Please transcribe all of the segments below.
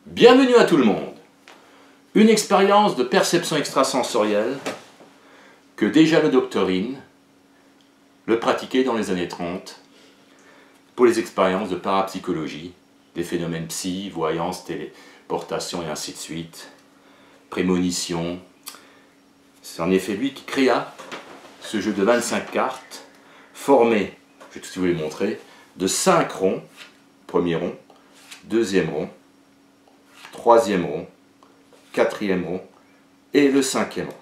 Bienvenue à tout le monde. Une expérience de perception extrasensorielle que déjà le Doctorine le pratiquait dans les années 30 pour les expériences de parapsychologie, des phénomènes psy, voyance, téléportation et ainsi de suite, prémonition. C'est en effet lui qui créa ce jeu de 25 cartes formé, je vais tout vous les montrer, de 5 ronds, premier rond, deuxième rond, troisième rond, quatrième rond et le cinquième rond.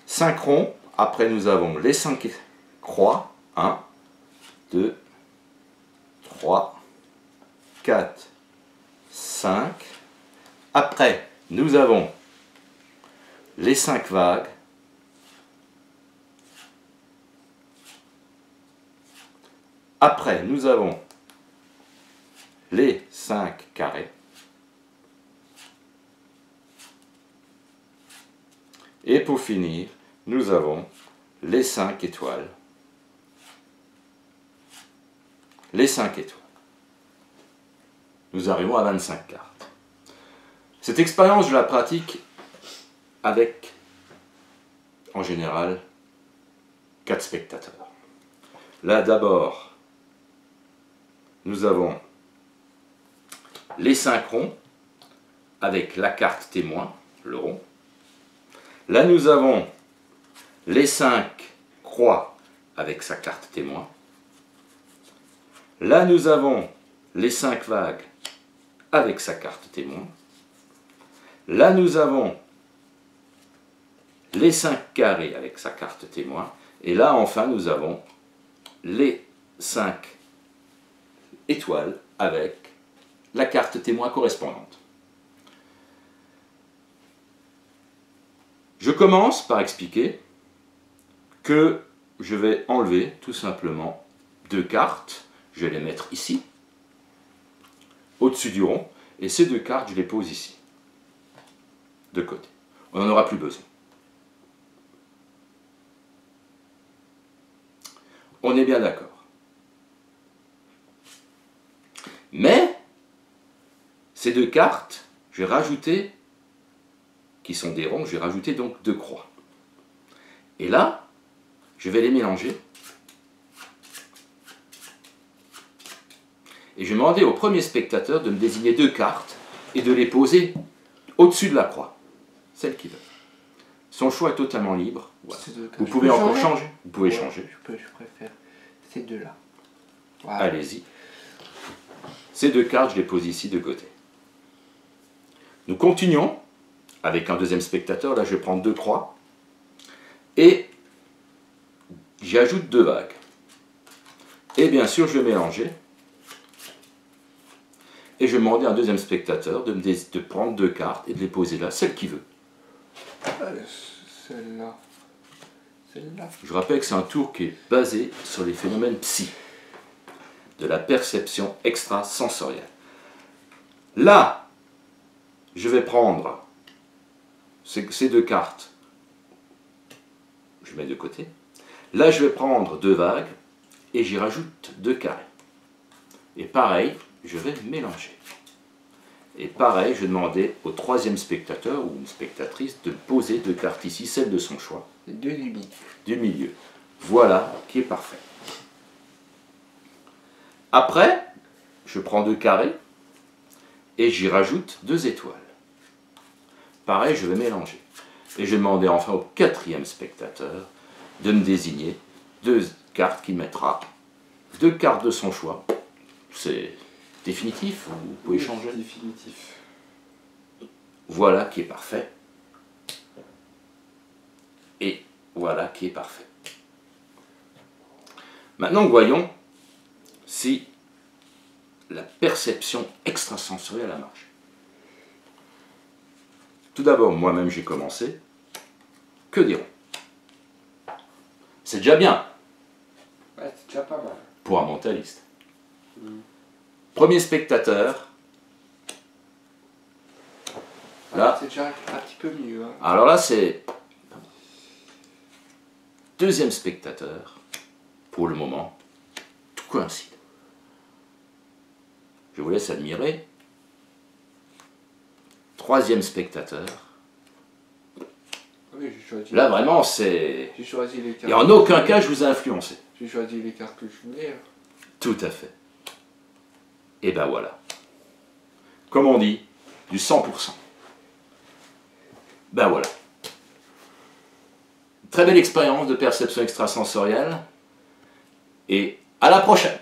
5 ronds, après nous avons les 5 croix, 1, 2, 3, 4, 5. Après, nous avons les 5 vagues. Après, nous avons les 5 carrés. Et pour finir, nous avons les 5 étoiles. Les 5 étoiles. Nous arrivons à 25 cartes. Cette expérience, je la pratique avec, en général, 4 spectateurs. Là, d'abord, nous avons les 5 ronds avec la carte témoin, le rond. Là, nous avons les 5 croix avec sa carte témoin. Là, nous avons les 5 vagues avec sa carte témoin. Là, nous avons les 5 carrés avec sa carte témoin. Et là, enfin, nous avons les 5 étoiles avec la carte témoin correspondante. Je commence par expliquer que je vais enlever tout simplement 2 cartes. Je vais les mettre ici, au-dessus du rond, et ces 2 cartes, je les pose ici, de côté. On n'en aura plus besoin. On est bien d'accord. Mais, ces 2 cartes, je vais rajouter, qui sont des ronds, je vais rajouter donc 2 croix. Et là, je vais les mélanger. Et je vais demander au premier spectateur de me désigner 2 cartes et de les poser au-dessus de la croix, celle qu'il veut. Son choix est totalement libre. Voilà. Vous pouvez encore changer. Vous pouvez changer. Je préfère ces 2-là. Voilà. Allez-y. Ces 2 cartes, je les pose ici de côté. Nous continuons avec un deuxième spectateur. Là, je vais prendre 2 croix et j'y ajoute 2 vagues. Et bien sûr, je vais mélanger. Et je vais demander à un deuxième spectateur de prendre 2 cartes et de les poser là, celle qu'il veut. Celle-là. Celle-là. Je rappelle que c'est un tour qui est basé sur les phénomènes psy, de la perception extrasensorielle. Là, je vais prendre ces 2 cartes, je mets de côté. Là, je vais prendre 2 vagues et j'y rajoute 2 carrés. Et pareil, je vais mélanger. Et pareil, je vais demander au troisième spectateur ou une spectatrice de poser 2 cartes ici, celle de son choix. 2 du milieu. Du milieu. Voilà qui est parfait. Après, je prends 2 carrés et j'y rajoute 2 étoiles. Pareil, je vais mélanger. Et je vais demander enfin au quatrième spectateur de me désigner 2 cartes qu'il mettra. 2 cartes de son choix. C'est définitif, vous pouvez changer. Définitif. Voilà qui est parfait. Et voilà qui est parfait. Maintenant, voyons si la perception extrasensorielle a marché. Tout d'abord, moi-même, j'ai commencé. Que diront? C'est déjà bien. Ouais, c'est déjà pas mal. Pour un mentaliste. Premier spectateur. Là. C'est déjà un petit peu mieux. Hein. Alors là, c'est deuxième spectateur, pour le moment. coïncide. Je vous laisse admirer. Troisième spectateur. Oui, j'ai choisi. Là, vraiment, c'est... J'ai choisi les cartes. Et en aucun cas, je vous ai influencé. J'ai choisi les cartes que je voulais. Hein. Tout à fait. Et ben voilà. Comme on dit, du 100%. Ben voilà. Très belle expérience de perception extrasensorielle. Et à la prochaine.